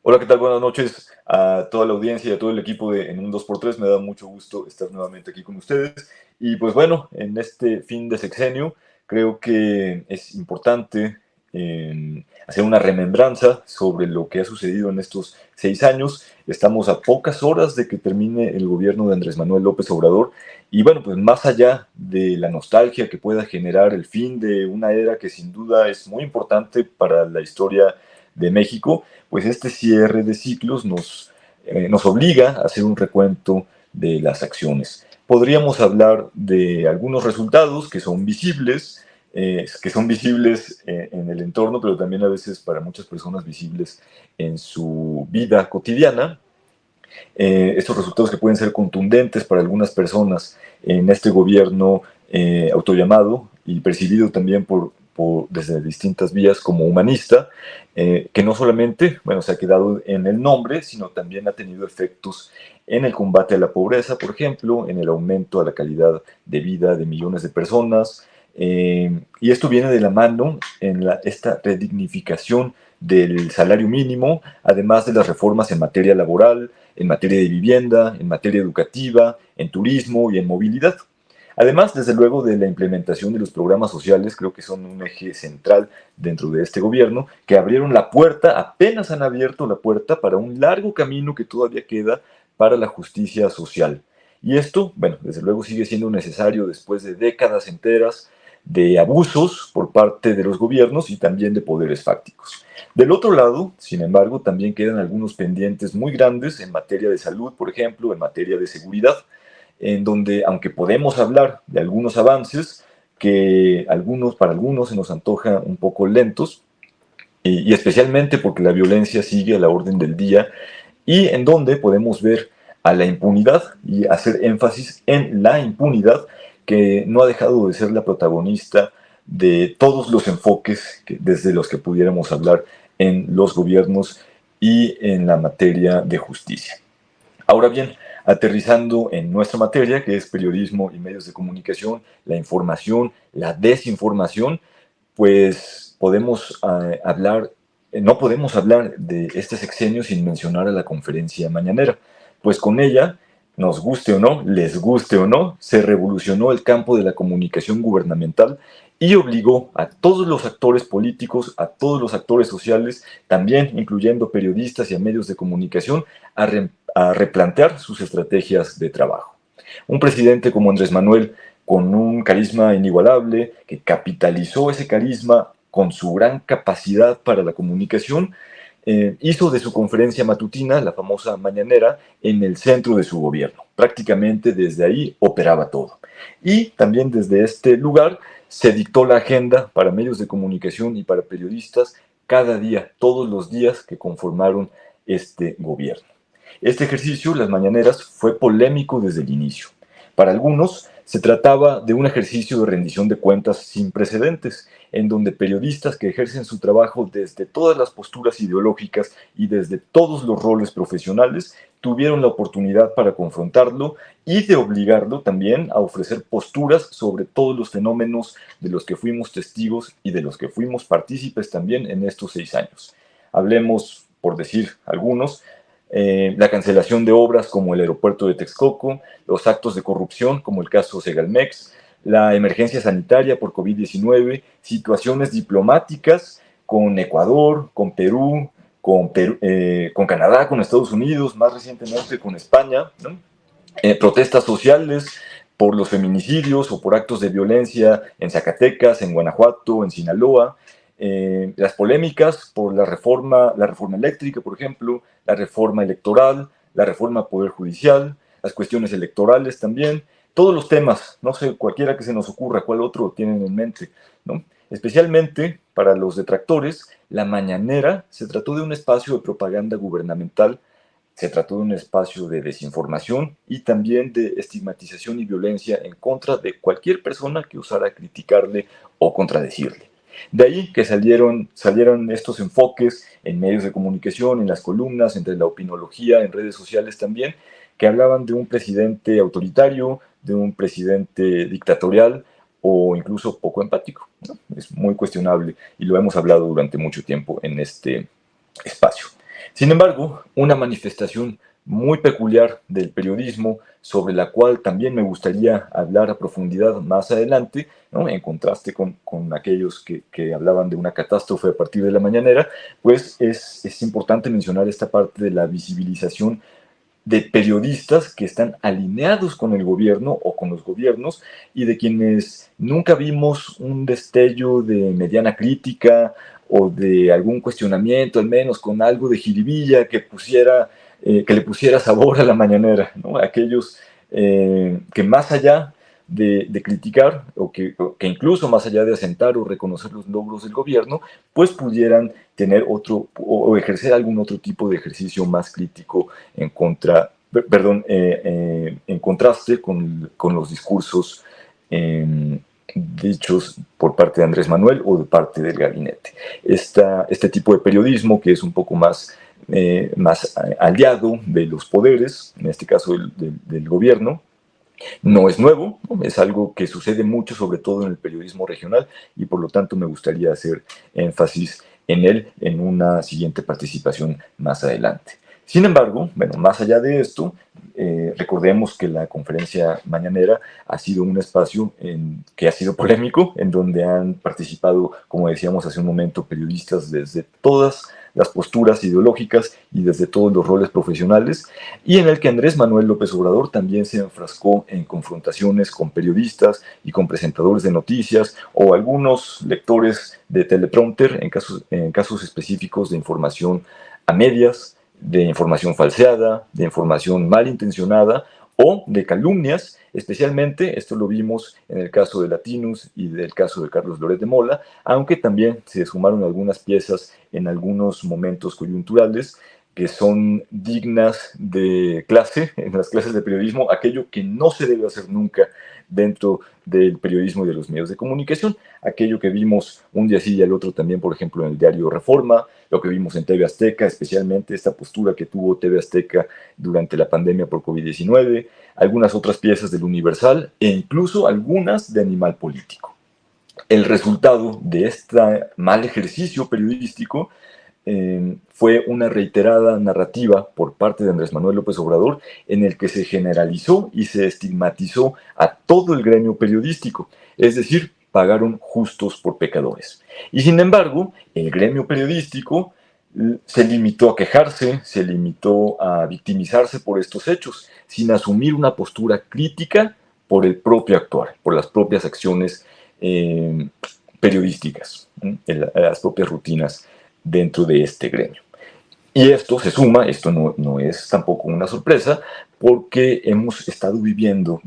Hola, ¿qué tal? Buenas noches a toda la audiencia y a todo el equipo de En un 2x3. Me da mucho gusto estar nuevamente aquí con ustedes. Y pues bueno, en este fin de sexenio creo que es importante hacer una remembranza sobre lo que ha sucedido en estos 6 años. Estamos a pocas horas de que termine el gobierno de Andrés Manuel López Obrador. Y bueno, pues más allá de la nostalgia que pueda generar el fin de una era que sin duda es muy importante para la historia de México, pues este cierre de ciclos nos obliga a hacer un recuento de las acciones. Podríamos hablar de algunos resultados que son visibles en el entorno, pero también a veces para muchas personas visibles en su vida cotidiana. Estos resultados que pueden ser contundentes para algunas personas en este gobierno autollamado y percibido también desde distintas vías como humanista, que no solamente, bueno, se ha quedado en el nombre, sino también ha tenido efectos en el combate a la pobreza, por ejemplo, en el aumento a la calidad de vida de millones de personas. Y esto viene de la mano en esta redignificación del salario mínimo, además de las reformas en materia laboral, en materia de vivienda, en materia educativa, en turismo y en movilidad. Además, desde luego, de la implementación de los programas sociales, creo que son un eje central dentro de este gobierno, que abrieron la puerta, apenas han abierto la puerta para un largo camino que todavía queda para la justicia social. Y esto, bueno, desde luego sigue siendo necesario después de décadas enteras de abusos por parte de los gobiernos y también de poderes fácticos. Del otro lado, sin embargo, también quedan algunos pendientes muy grandes en materia de salud, por ejemplo, en materia de seguridad, en donde, aunque podemos hablar de algunos avances que para algunos se nos antoja un poco lentos, y especialmente porque la violencia sigue a la orden del día, y en donde podemos ver a la impunidad y hacer énfasis en la impunidad que no ha dejado de ser la protagonista de todos los enfoques desde los que pudiéramos hablar en los gobiernos y en la materia de justicia. Ahora bien, aterrizando en nuestra materia, que es periodismo y medios de comunicación, la información, la desinformación, pues no podemos hablar de este sexenio sin mencionar a la conferencia mañanera, pues con ella, nos guste o no, les guste o no, se revolucionó el campo de la comunicación gubernamental y obligó a todos los actores políticos, a todos los actores sociales, también incluyendo periodistas y a medios de comunicación, a replantear sus estrategias de trabajo. Un presidente como Andrés Manuel, con un carisma inigualable, que capitalizó ese carisma con su gran capacidad para la comunicación, hizo de su conferencia matutina, la famosa mañanera, en el centro de su gobierno. Prácticamente desde ahí operaba todo. Y también desde este lugar se dictó la agenda para medios de comunicación y para periodistas cada día, todos los días que conformaron este gobierno. Este ejercicio, las mañaneras, fue polémico desde el inicio. Para algunos, se trataba de un ejercicio de rendición de cuentas sin precedentes, en donde periodistas que ejercen su trabajo desde todas las posturas ideológicas y desde todos los roles profesionales tuvieron la oportunidad para confrontarlo y de obligarlo también a ofrecer posturas sobre todos los fenómenos de los que fuimos testigos y de los que fuimos partícipes también en estos 6 años. Hablemos, por decir algunos, la cancelación de obras como el aeropuerto de Texcoco, los actos de corrupción como el caso Segalmex, la emergencia sanitaria por COVID-19, situaciones diplomáticas con Ecuador, con Canadá, con Estados Unidos, más recientemente con España, ¿no? Protestas sociales por los feminicidios o por actos de violencia en Zacatecas, en Guanajuato, en Sinaloa, las polémicas por la reforma eléctrica, por ejemplo, la reforma electoral, la reforma al Poder Judicial, las cuestiones electorales también, todos los temas, no sé, cualquiera que se nos ocurra, cuál otro tienen en mente, ¿no? Especialmente para los detractores, la mañanera se trató de un espacio de propaganda gubernamental, se trató de un espacio de desinformación y también de estigmatización y violencia en contra de cualquier persona que osara criticarle o contradecirle. De ahí que salieron estos enfoques en medios de comunicación, en las columnas, entre la opinología, en redes sociales también, que hablaban de un presidente autoritario, de un presidente dictatorial o incluso poco empático, ¿no? Es muy cuestionable y lo hemos hablado durante mucho tiempo en este espacio. Sin embargo, una manifestación muy peculiar del periodismo, sobre la cual también me gustaría hablar a profundidad más adelante, ¿no? En contraste con aquellos que hablaban de una catástrofe a partir de la mañanera, pues es importante mencionar esta parte de la visibilización de periodistas que están alineados con el gobierno o con los gobiernos y de quienes nunca vimos un destello de mediana crítica o de algún cuestionamiento, al menos con algo de jiribilla que le pusiera sabor a la mañanera, ¿no? Aquellos que más allá de criticar o que incluso más allá de asentar o reconocer los logros del gobierno, pues pudieran tener otro o ejercer algún otro tipo de ejercicio más crítico en contra, perdón, en contraste con los discursos dichos por parte de Andrés Manuel o de parte del gabinete. Este tipo de periodismo que es un poco más aliado de los poderes, en este caso del gobierno, no es nuevo, ¿no? Es algo que sucede mucho, sobre todo en el periodismo regional, y por lo tanto me gustaría hacer énfasis en él en una siguiente participación más adelante. Sin embargo, bueno, más allá de esto, recordemos que la conferencia mañanera ha sido un espacio que ha sido polémico, en donde han participado, como decíamos hace un momento, periodistas desde todas las posturas ideológicas y desde todos los roles profesionales, y en el que Andrés Manuel López Obrador también se enfrascó en confrontaciones con periodistas y con presentadores de noticias o algunos lectores de teleprompter en casos específicos de información a medias, de información falseada, de información malintencionada o de calumnias, especialmente, esto lo vimos en el caso de Latinus y del caso de Carlos Loret de Mola, aunque también se sumaron algunas piezas en algunos momentos coyunturales que son dignas de clase, en las clases de periodismo, aquello que no se debe hacer nunca dentro del periodismo y de los medios de comunicación, aquello que vimos un día sí y al otro también, por ejemplo, en el diario Reforma, lo que vimos en TV Azteca, especialmente esta postura que tuvo TV Azteca durante la pandemia por COVID-19, algunas otras piezas del Universal e incluso algunas de Animal Político. El resultado de este mal ejercicio periodístico fue una reiterada narrativa por parte de Andrés Manuel López Obrador en el que se generalizó y se estigmatizó a todo el gremio periodístico, es decir, pagaron justos por pecadores. Y sin embargo, el gremio periodístico se limitó a quejarse, se limitó a victimizarse por estos hechos, sin asumir una postura crítica por el propio actuar, por las propias acciones periodísticas, las propias rutinas dentro de este gremio. Y esto se suma, esto no es tampoco una sorpresa, porque hemos estado viviendo,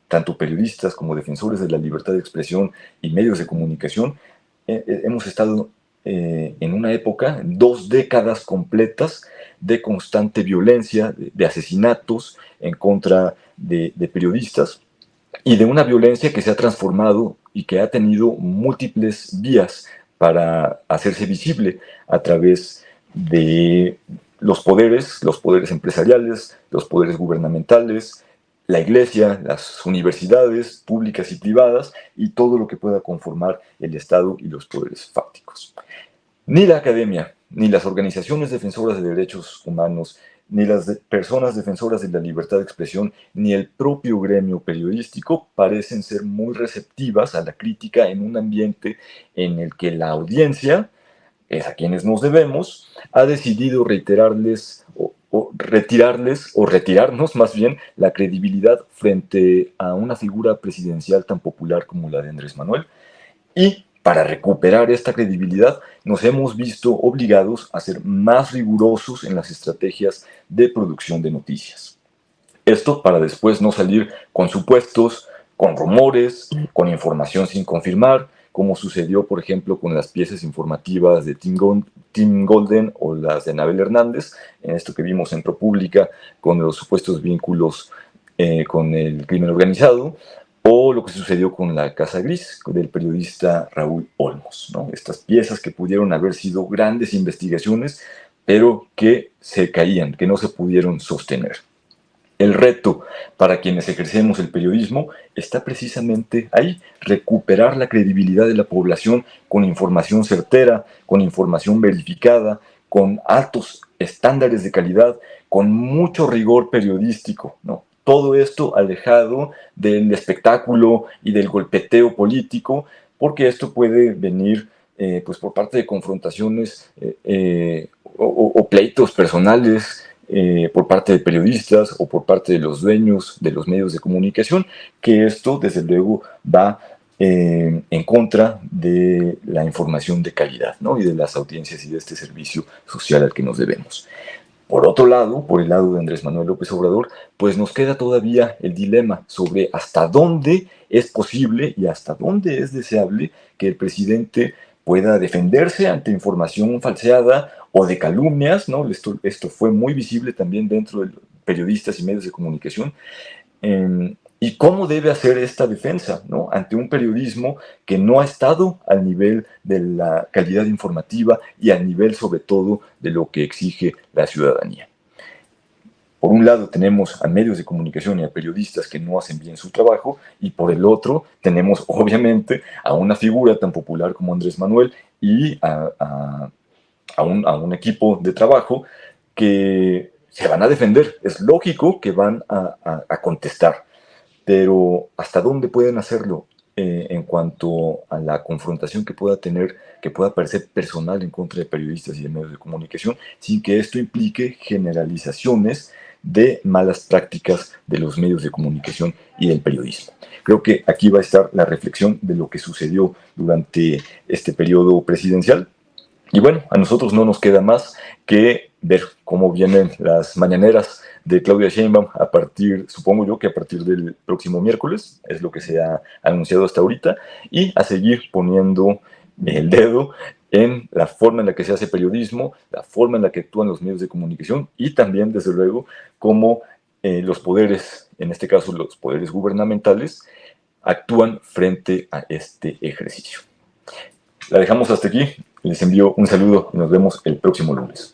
tanto periodistas como defensores de la libertad de expresión y medios de comunicación, hemos estado en una época, 2 décadas completas de constante violencia, de asesinatos en contra de periodistas, y de una violencia que se ha transformado y que ha tenido múltiples vías para hacerse visible a través de los poderes empresariales, los poderes gubernamentales, la iglesia, las universidades públicas y privadas y todo lo que pueda conformar el Estado y los poderes fácticos. Ni la academia, ni las organizaciones defensoras de derechos humanos, ni las personas defensoras de la libertad de expresión, ni el propio gremio periodístico parecen ser muy receptivas a la crítica en un ambiente en el que la audiencia, es a quienes nos debemos, ha decidido reiterarles o retirarles, o retirarnos más bien, la credibilidad frente a una figura presidencial tan popular como la de Andrés Manuel. Y para recuperar esta credibilidad nos hemos visto obligados a ser más rigurosos en las estrategias de producción de noticias. Esto para después no salir con supuestos, con rumores, con información sin confirmar, como sucedió, por ejemplo, con las piezas informativas de Tim Golden o las de Anabel Hernández, en esto que vimos en ProPublica, con los supuestos vínculos con el crimen organizado, o lo que sucedió con La Casa Gris, del periodista Raúl Olmos, ¿no? Estas piezas que pudieron haber sido grandes investigaciones, pero que se caían, que no se pudieron sostener. El reto para quienes ejercemos el periodismo está precisamente ahí, recuperar la credibilidad de la población con información certera, con información verificada, con estándares de calidad, con mucho rigor periodístico, ¿no? Todo esto alejado del espectáculo y del golpeteo político, porque esto puede venir pues por parte de confrontaciones o pleitos personales por parte de periodistas o por parte de los dueños de los medios de comunicación, que esto desde luego va en contra de la información de calidad, ¿no? Y de las audiencias y de este servicio social al que nos debemos. Por otro lado, por el lado de Andrés Manuel López Obrador, pues nos queda todavía el dilema sobre hasta dónde es posible y hasta dónde es deseable que el presidente pueda defenderse ante información falseada o de calumnias, ¿no? Esto fue muy visible también dentro de periodistas y medios de comunicación. ¿Y cómo debe hacer esta defensa, ¿no? Ante un periodismo que no ha estado al nivel de la calidad informativa y al nivel sobre todo de lo que exige la ciudadanía? Por un lado tenemos a medios de comunicación y a periodistas que no hacen bien su trabajo, y por el otro tenemos obviamente a una figura tan popular como Andrés Manuel y a un equipo de trabajo que se van a defender. Es lógico que van a contestar, pero ¿hasta dónde pueden hacerlo en cuanto a la confrontación que pueda tener, que pueda parecer personal en contra de periodistas y de medios de comunicación, sin que esto implique generalizaciones de malas prácticas de los medios de comunicación y del periodismo? Creo que aquí va a estar la reflexión de lo que sucedió durante este periodo presidencial. Y bueno, a nosotros no nos queda más que ver cómo vienen las mañaneras de Claudia Sheinbaum a partir, supongo yo que a partir del próximo miércoles, es lo que se ha anunciado hasta ahorita, y a seguir poniendo el dedo en la forma en la que se hace periodismo, la forma en la que actúan los medios de comunicación y también, desde luego, cómo los poderes, en este caso los poderes gubernamentales, actúan frente a este ejercicio. La dejamos hasta aquí. Les envío un saludo y nos vemos el próximo lunes.